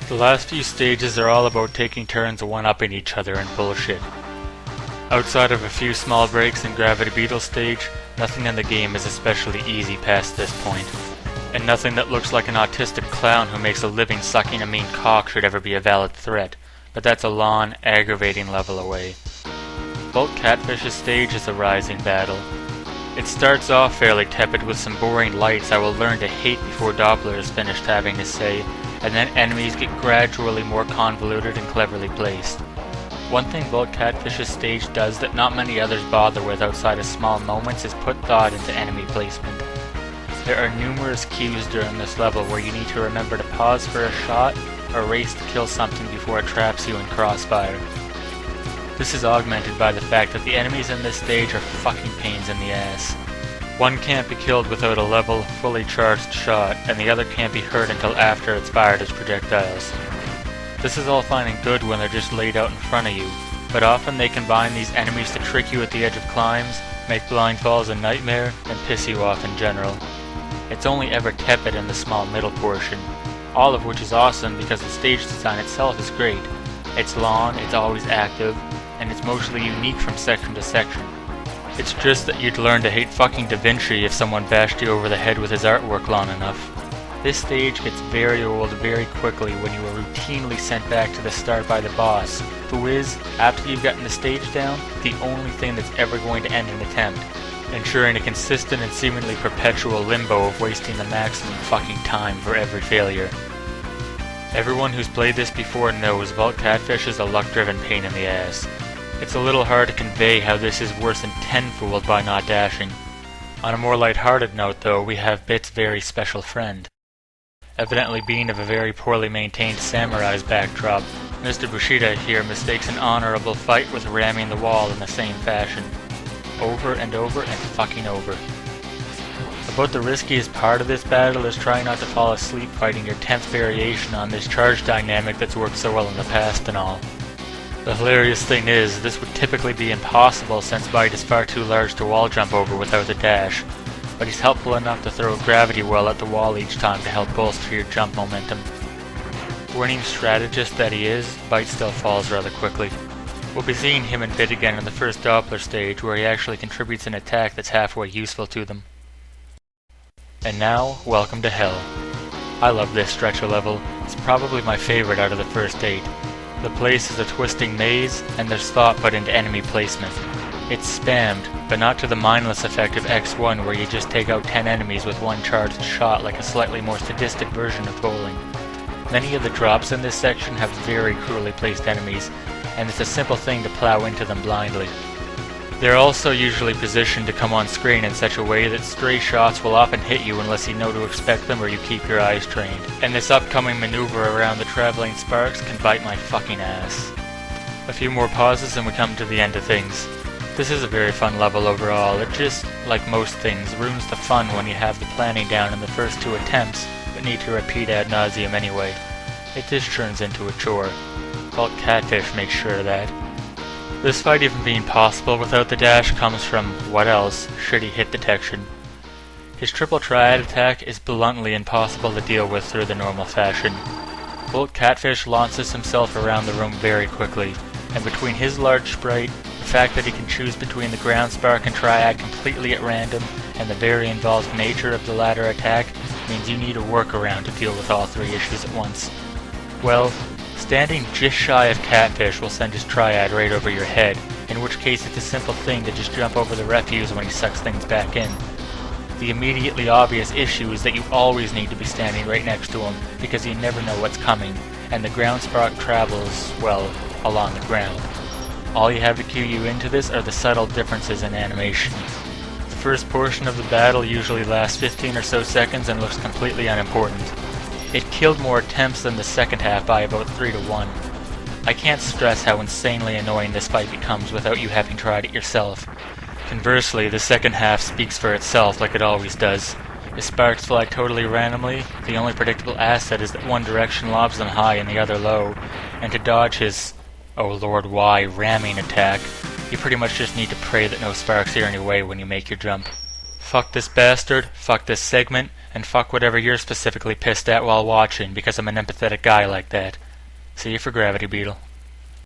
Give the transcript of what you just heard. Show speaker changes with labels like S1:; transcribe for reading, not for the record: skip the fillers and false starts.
S1: The last few stages are all about taking turns one-upping each other and bullshit. Outside of a few small breaks in Gravity Beetle stage, nothing in the game is especially easy past this point. And nothing that looks like an autistic clown who makes a living sucking a mean cock should ever be a valid threat, but that's a long, aggravating level away. Bolt Catfish's stage is a rising battle. It starts off fairly tepid with some boring lights I will learn to hate before Doppler is finished having his say, and then enemies get gradually more convoluted and cleverly placed. One thing Bolt Catfish's stage does that not many others bother with outside of small moments is put thought into enemy placement. There are numerous cues during this level where you need to remember to pause for a shot or race to kill something before it traps you in crossfire. This is augmented by the fact that the enemies in this stage are fucking pains in the ass. One can't be killed without a level, fully charged shot, and the other can't be hurt until after it's fired as projectiles. This is all fine and good when they're just laid out in front of you, but often they combine these enemies to trick you at the edge of climbs, make blind falls a nightmare, and piss you off in general. It's only ever tepid in the small middle portion, all of which is awesome because the stage design itself is great. It's long, it's always active, and it's mostly unique from section to section. It's just that you'd learn to hate fucking Da Vinci if someone bashed you over the head with his artwork long enough. This stage gets very old very quickly when you are routinely sent back to the start by the boss, who is, after you've gotten the stage down, the only thing that's ever going to end an attempt, ensuring a consistent and seemingly perpetual limbo of wasting the maximum fucking time for every failure. Everyone who's played this before knows Bolt Catfish is a luck-driven pain in the ass. It's a little hard to convey how this is worse than tenfold by not dashing. On a more light-hearted note though, we have Bit's very special friend. Evidently being of a very poorly maintained samurai's backdrop, Mr. Bushida here mistakes an honorable fight with ramming the wall in the same fashion. Over and over and fucking over. About the riskiest part of this battle is trying not to fall asleep fighting your 10th variation on this charge dynamic that's worked so well in the past and all. The hilarious thing is, this would typically be impossible since Bite is far too large to wall jump over without a dash, but he's helpful enough to throw a gravity well at the wall each time to help bolster your jump momentum. Winning strategist that he is, Bite still falls rather quickly. We'll be seeing him and Bit again in the first Doppler stage where he actually contributes an attack that's halfway useful to them. And now, welcome to Hell. I love this stretcher level, it's probably my favorite out of the first 8. The place is a twisting maze, and there's thought put into enemy placement. It's spammed, but not to the mindless effect of X1 where you just take out 10 enemies with one charged shot like a slightly more sadistic version of bowling. Many of the drops in this section have very cruelly placed enemies, and it's a simple thing to plow into them blindly. They're also usually positioned to come on screen in such a way that stray shots will often hit you unless you know to expect them or you keep your eyes trained. And this upcoming maneuver around the traveling sparks can bite my fucking ass. A few more pauses and we come to the end of things. This is a very fun level overall. It just, like most things, ruins the fun when you have the planning down in the first 2 attempts, but need to repeat ad nauseum anyway. It just turns into a chore. Bolt Catfish makes sure of that. This fight even being possible without the dash comes from, what else, shitty hit detection. His triple triad attack is bluntly impossible to deal with through the normal fashion. Bolt Catfish launches himself around the room very quickly, and between his large sprite, the fact that he can choose between the ground spark and triad completely at random, and the very involved nature of the latter attack, means you need a workaround to deal with all 3 issues at once. Well, standing just shy of Catfish will send his triad right over your head, in which case it's a simple thing to just jump over the refuse when he sucks things back in. The immediately obvious issue is that you always need to be standing right next to him, because you never know what's coming, and the ground spark travels, well, along the ground. All you have to cue you into this are the subtle differences in animation. The first portion of the battle usually lasts 15 or so seconds and looks completely unimportant. It killed more attempts than the second half by about 3 to 1. I can't stress how insanely annoying this fight becomes without you having tried it yourself. Conversely, the second half speaks for itself like it always does. His sparks fly totally randomly, the only predictable asset is that one direction lobs them high and the other low, and to dodge his, oh lord why, ramming attack, you pretty much just need to pray that no sparks are in your way when you make your jump. Fuck this bastard, fuck this segment, and fuck whatever you're specifically pissed at while watching, because I'm an empathetic guy like that. See you for Gravity Beetle.